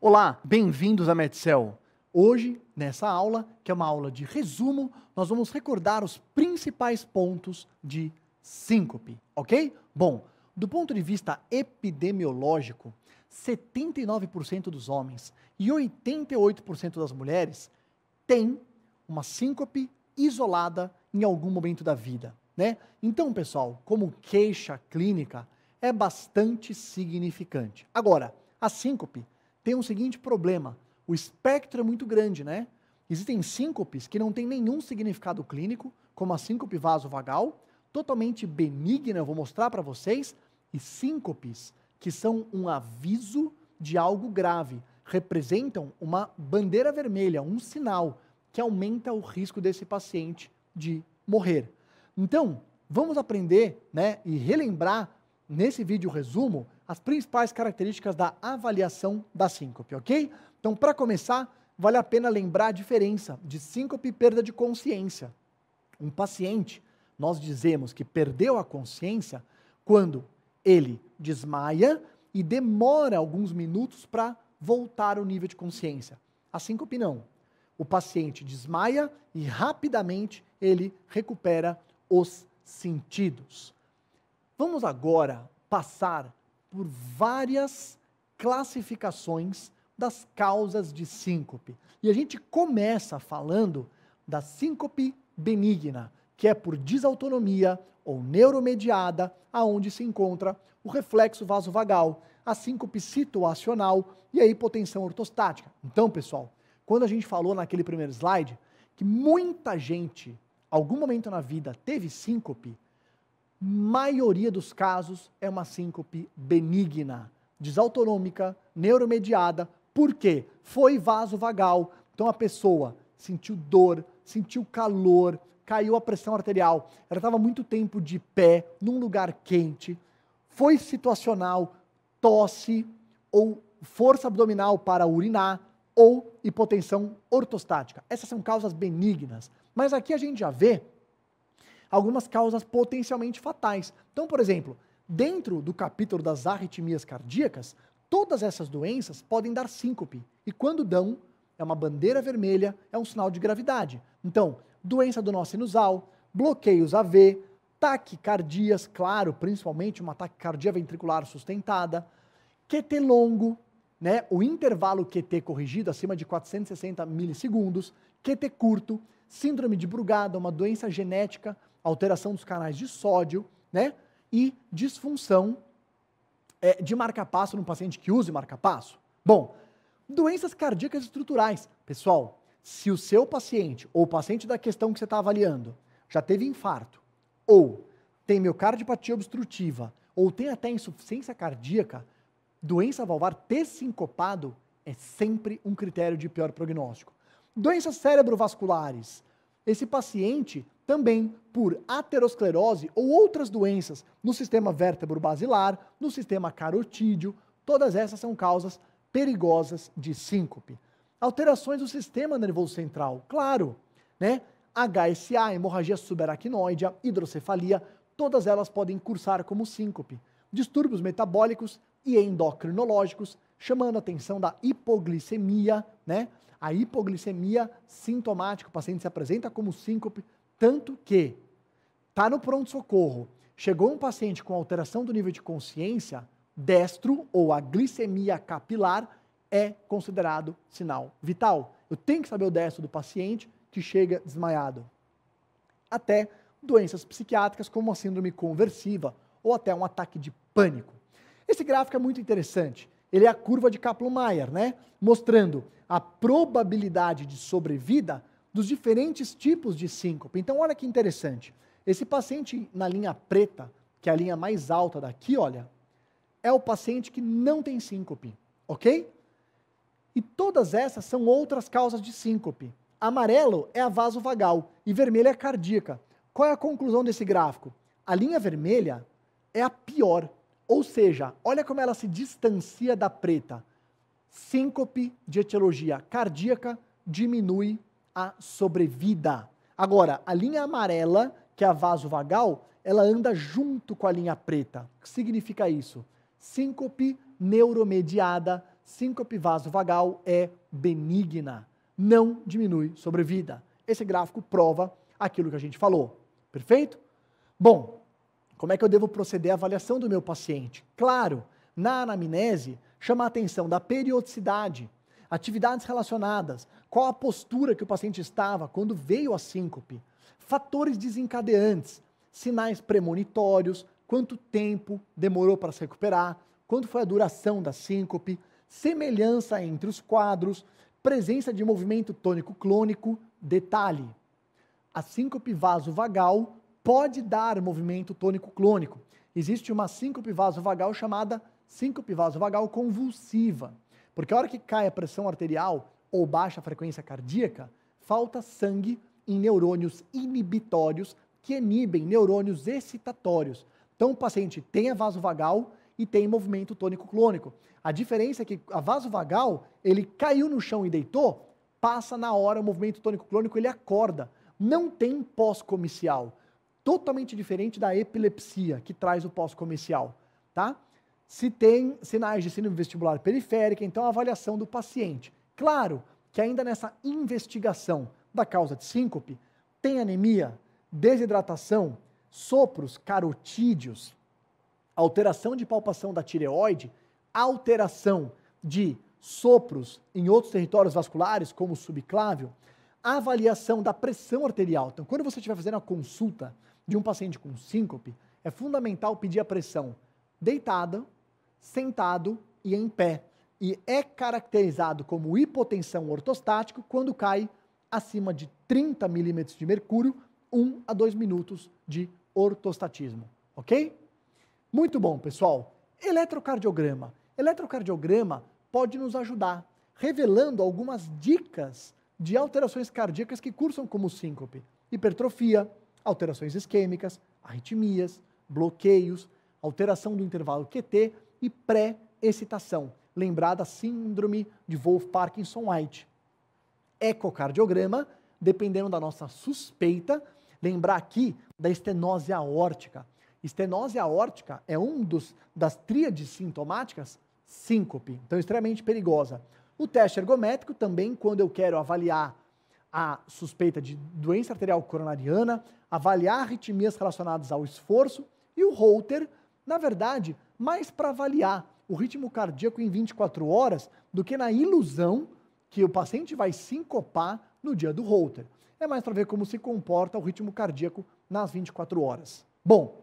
Olá, bem-vindos a Medcel. Hoje, nessa aula, que é uma aula de resumo, nós vamos recordar os principais pontos de síncope, ok? Bom, do ponto de vista epidemiológico, 79% dos homens e 88% das mulheres têm uma síncope isolada em algum momento da vida, né? Então, pessoal, como queixa clínica, é bastante significante. Agora, a síncope tem um seguinte problema: o espectro é muito grande, né? Existem síncopes que não têm nenhum significado clínico, como a síncope vasovagal, totalmente benigna, eu vou mostrar para vocês, e síncopes que são um aviso de algo grave, representam uma bandeira vermelha, um sinal que aumenta o risco desse paciente de morrer. Então, vamos aprender, né, e relembrar nesse vídeo resumo as principais características da avaliação da síncope, ok? Então, para começar, vale a pena lembrar a diferença de síncope e perda de consciência. Um paciente, nós dizemos que perdeu a consciência quando ele desmaia e demora alguns minutos para voltar ao nível de consciência. A síncope não. O paciente desmaia e rapidamente ele recupera os sentidos. Vamos agora passar por várias classificações das causas de síncope. E a gente começa falando da síncope benigna, que é por desautonomia ou neuromediada, aonde se encontra o reflexo vasovagal, a síncope situacional e a hipotensão ortostática. Então, pessoal, quando a gente falou naquele primeiro slide que muita gente, algum momento na vida, teve síncope, maioria dos casos é uma síncope benigna, desautonômica, neuromediada. Por quê? Foi vasovagal. Então a pessoa sentiu dor, sentiu calor, caiu a pressão arterial, ela estava muito tempo de pé, num lugar quente, foi situacional, tosse, ou força abdominal para urinar, ou hipotensão ortostática. Essas são causas benignas. Mas aqui a gente já vê algumas causas potencialmente fatais. Então, por exemplo, dentro do capítulo das arritmias cardíacas, todas essas doenças podem dar síncope. E quando dão, é uma bandeira vermelha, é um sinal de gravidade. Então, doença do nó sinusal, bloqueios AV, taquicardias, claro, principalmente uma taquicardia ventricular sustentada, QT longo, né, o intervalo QT corrigido acima de 460 milissegundos, QT curto, síndrome de Brugada, uma doença genética, alteração dos canais de sódio, né, e disfunção de marca-passo no paciente que use marca-passo. Bom, doenças cardíacas estruturais. Pessoal, se o seu paciente, ou o paciente da questão que você está avaliando, já teve infarto, ou tem miocardiopatia obstrutiva, ou tem até insuficiência cardíaca, doença valvar ter sincopado é sempre um critério de pior prognóstico. Doenças cerebrovasculares. Esse paciente também por aterosclerose ou outras doenças no sistema vértebro-basilar, no sistema carotídeo, todas essas são causas perigosas de síncope. Alterações do sistema nervoso central, claro, né? HSA, hemorragia subaracnoide, hidrocefalia, todas elas podem cursar como síncope. Distúrbios metabólicos e endocrinológicos, chamando a atenção da hipoglicemia, né? A hipoglicemia sintomática, o paciente se apresenta como síncope, tanto que está no pronto-socorro, chegou um paciente com alteração do nível de consciência, destro ou a glicemia capilar é considerado sinal vital. Eu tenho que saber o destro do paciente que chega desmaiado. Até doenças psiquiátricas como a síndrome conversiva ou até um ataque de pânico. Esse gráfico é muito interessante. Ele é a curva de Kaplan-Meier, né? Mostrando a probabilidade de sobrevida dos diferentes tipos de síncope. Então, olha que interessante. Esse paciente na linha preta, que é a linha mais alta daqui, olha, é o paciente que não tem síncope, ok? E todas essas são outras causas de síncope. Amarelo é a vasovagal e vermelho é a cardíaca. Qual é a conclusão desse gráfico? A linha vermelha é a pior. Ou seja, olha como ela se distancia da preta. Síncope de etiologia cardíaca diminui a sobrevida. Agora, a linha amarela, que é a vasovagal, ela anda junto com a linha preta. O que significa isso? Síncope neuromediada, síncope vasovagal é benigna, não diminui sobrevida. Esse gráfico prova aquilo que a gente falou, perfeito? Bom, como é que eu devo proceder à avaliação do meu paciente? Claro, na anamnese, chama a atenção da periodicidade, atividades relacionadas, qual a postura que o paciente estava quando veio a síncope, fatores desencadeantes, sinais premonitórios, quanto tempo demorou para se recuperar, quanto foi a duração da síncope, semelhança entre os quadros, presença de movimento tônico-clônico. Detalhe, a síncope vasovagal pode dar movimento tônico-clônico. Existe uma síncope vasovagal chamada síncope vasovagal convulsiva, porque a hora que cai a pressão arterial ou baixa a frequência cardíaca, falta sangue em neurônios inibitórios que inibem neurônios excitatórios. Então o paciente tem a vasovagal e tem movimento tônico-clônico. A diferença é que a vasovagal, ele caiu no chão e deitou, passa na hora o movimento tônico-clônico, ele acorda. Não tem pós-comicial. Totalmente diferente da epilepsia, que traz o pós-comicial, tá? Se tem sinais de síndrome vestibular periférica, então a avaliação do paciente. Claro que ainda nessa investigação da causa de síncope, tem anemia, desidratação, sopros carotídeos, alteração de palpação da tireoide, alteração de sopros em outros territórios vasculares, como o subclávio, avaliação da pressão arterial. Então, quando você estiver fazendo a consulta de um paciente com síncope, é fundamental pedir a pressão deitada, sentado e em pé. E é caracterizado como hipotensão ortostático quando cai acima de 30 milímetros de mercúrio, 1 a 2 minutos de ortostatismo, ok? Muito bom, pessoal. Eletrocardiograma. Eletrocardiograma pode nos ajudar, revelando algumas dicas de alterações cardíacas que cursam como síncope. Hipertrofia, alterações isquêmicas, arritmias, bloqueios, alteração do intervalo QT e pré-excitação. Lembrar da síndrome de Wolff-Parkinson-White. Ecocardiograma, dependendo da nossa suspeita, lembrar aqui da estenose aórtica. Estenose aórtica é das tríades sintomáticas síncope, então extremamente perigosa. O teste ergométrico também, quando eu quero avaliar a suspeita de doença arterial coronariana, avaliar arritmias relacionadas ao esforço, e o Holter, na verdade, mais para avaliar o ritmo cardíaco em 24 horas do que na ilusão que o paciente vai sincopar no dia do Holter. É mais para ver como se comporta o ritmo cardíaco nas 24 horas. Bom,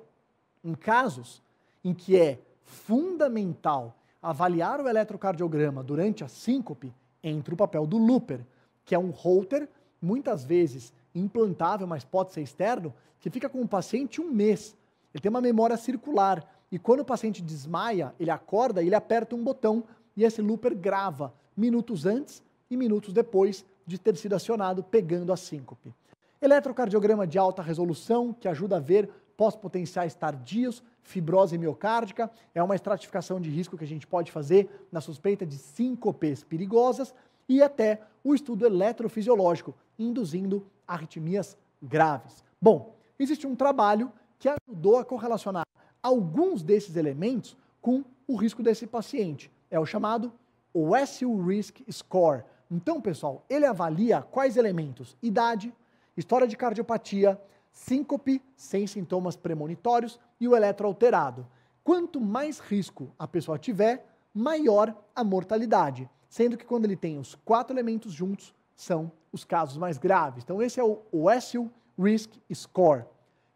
em casos em que é fundamental avaliar o eletrocardiograma durante a síncope, entra o papel do Looper, que é um Holter, muitas vezes implantável, mas pode ser externo, que fica com o paciente um mês. Ele tem uma memória circular, e quando o paciente desmaia, ele acorda, ele aperta um botão, e esse Looper grava minutos antes e minutos depois de ter sido acionado, pegando a síncope. Eletrocardiograma de alta resolução, que ajuda a ver pós-potenciais tardios, fibrose miocárdica, é uma estratificação de risco que a gente pode fazer na suspeita de síncopes perigosas, e até o estudo eletrofisiológico, induzindo arritmias graves. Bom, existe um trabalho que ajudou a correlacionar alguns desses elementos com o risco desse paciente. É o chamado WESIL Risk Score. Então, pessoal, ele avalia quais elementos? Idade, história de cardiopatia, síncope sem sintomas premonitórios e o eletroalterado. Quanto mais risco a pessoa tiver, maior a mortalidade, sendo que quando ele tem os 4 elementos juntos, são os casos mais graves. Então esse é o WESIL Risk Score.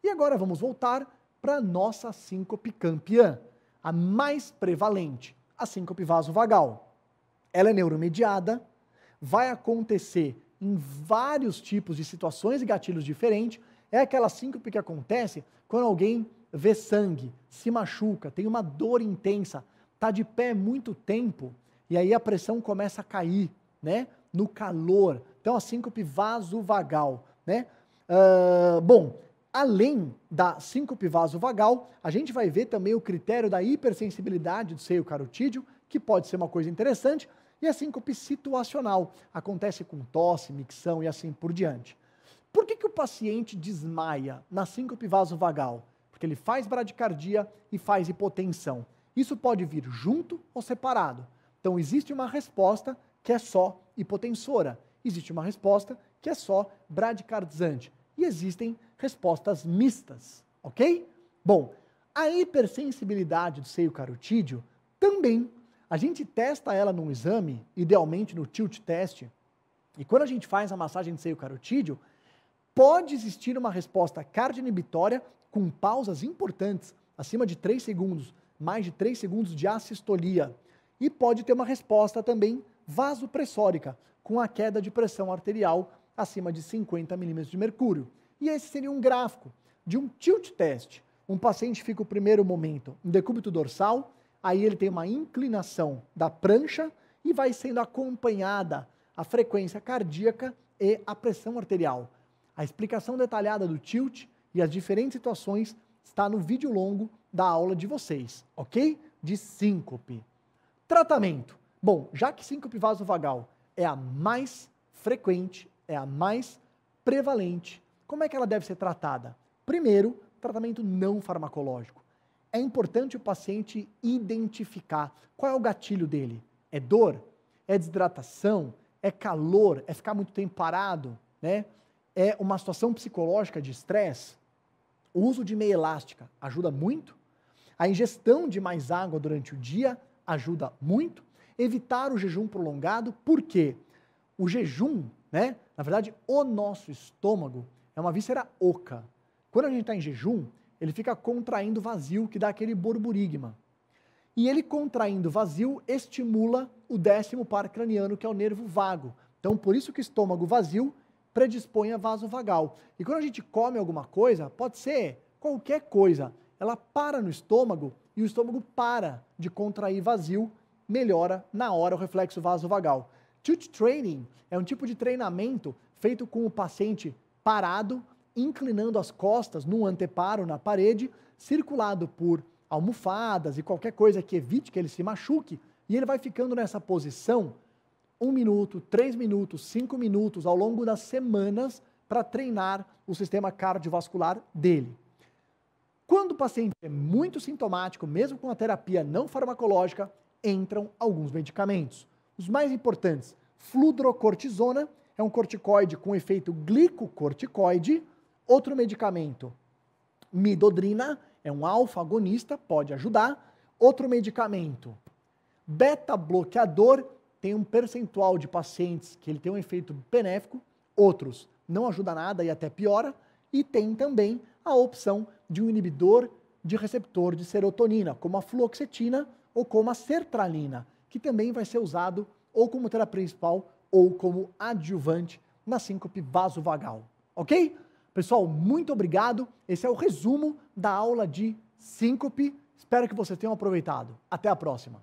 E agora vamos voltar para a nossa síncope campeã, a mais prevalente, a síncope vasovagal. Ela é neuromediada, vai acontecer em vários tipos de situações e gatilhos diferentes. É aquela síncope que acontece quando alguém vê sangue, se machuca, tem uma dor intensa, está de pé muito tempo e aí a pressão começa a cair, né? No calor. Então a síncope vasovagal, né? Bom, além da síncope vasovagal, a gente vai ver também o critério da hipersensibilidade do seio carotídeo, que pode ser uma coisa interessante, e a síncope situacional. Acontece com tosse, micção e assim por diante. Por que o paciente desmaia na síncope vasovagal? Porque ele faz bradicardia e faz hipotensão. Isso pode vir junto ou separado. Então, existe uma resposta que é só hipotensora, existe uma resposta que é só bradicardizante e existem respostas mistas, ok? Bom, a hipersensibilidade do seio carotídeo também, a gente testa ela num exame, idealmente no tilt test, e quando a gente faz a massagem de seio carotídeo, pode existir uma resposta cardioinibitória com pausas importantes, acima de 3 segundos, mais de 3 segundos de assistolia. E pode ter uma resposta também vasopressórica, com a queda de pressão arterial acima de 50 milímetros de mercúrio. E esse seria um gráfico de um tilt test. Um paciente fica o primeiro momento em decúbito dorsal, aí ele tem uma inclinação da prancha e vai sendo acompanhada a frequência cardíaca e a pressão arterial. A explicação detalhada do tilt e as diferentes situações está no vídeo longo da aula de vocês, ok? De síncope. Tratamento. Bom, já que síncope vasovagal é a mais frequente, é a mais prevalente, como é que ela deve ser tratada? Primeiro, tratamento não farmacológico. É importante o paciente identificar qual é o gatilho dele. É dor? É desidratação? É calor? É ficar muito tempo parado? Né? É uma situação psicológica de estresse? O uso de meia elástica ajuda muito? A ingestão de mais água durante o dia ajuda muito? Evitar o jejum prolongado, por quê? O jejum, né? Na verdade, o nosso estômago é uma víscera oca. Quando a gente está em jejum, ele fica contraindo vazio, que dá aquele borborigma. E ele contraindo vazio estimula o 10º par craniano, que é o nervo vago. Então, por isso que o estômago vazio predispõe a vasovagal. E quando a gente come alguma coisa, pode ser qualquer coisa, ela para no estômago e o estômago para de contrair vazio, melhora na hora o reflexo vasovagal. Tilt training é um tipo de treinamento feito com o paciente parado, inclinando as costas num anteparo na parede, circulado por almofadas e qualquer coisa que evite que ele se machuque, e ele vai ficando nessa posição 1 minuto, 3 minutos, 5 minutos ao longo das semanas para treinar o sistema cardiovascular dele. Quando o paciente é muito sintomático, mesmo com a terapia não farmacológica, entram alguns medicamentos. Os mais importantes, fludrocortisona, é um corticoide com efeito glicocorticoide. Outro medicamento, midodrina, é um alfa-agonista, pode ajudar. Outro medicamento, beta-bloqueador, tem um percentual de pacientes que ele tem um efeito benéfico, outros não ajuda nada e até piora. E tem também a opção de um inibidor de receptor de serotonina, como a fluoxetina ou como a sertralina, que também vai ser usado ou como terapia principal ou como adjuvante na síncope vasovagal, ok? Pessoal, muito obrigado. Esse é o resumo da aula de síncope. Espero que vocês tenham aproveitado. Até a próxima.